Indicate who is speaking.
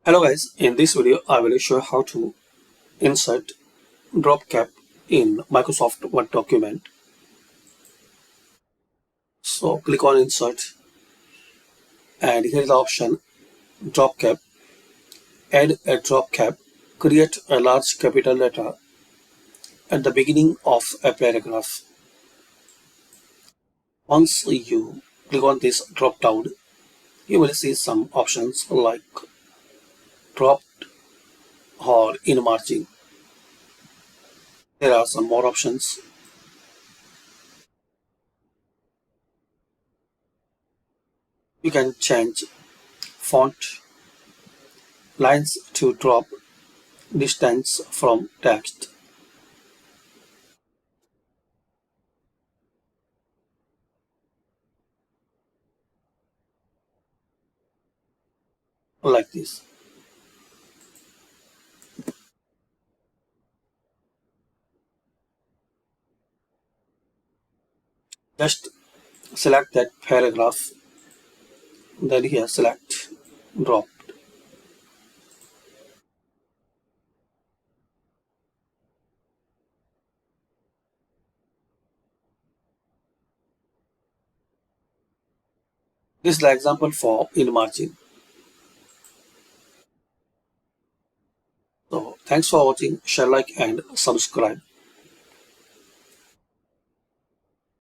Speaker 1: Hello guys, in this video I will show how to insert drop cap in Microsoft Word document. So click on insert and here is the option drop cap. Add a drop cap. Create a large capital letter at the beginning of a paragraph. Once you click on this drop down, you will see some options like dropped or in margin. There are some more options. You can change font, lines to drop, distance from text. Like this. Just select that paragraph, then here select drop. This is the example for in margin. So thanks for watching, share, like and subscribe.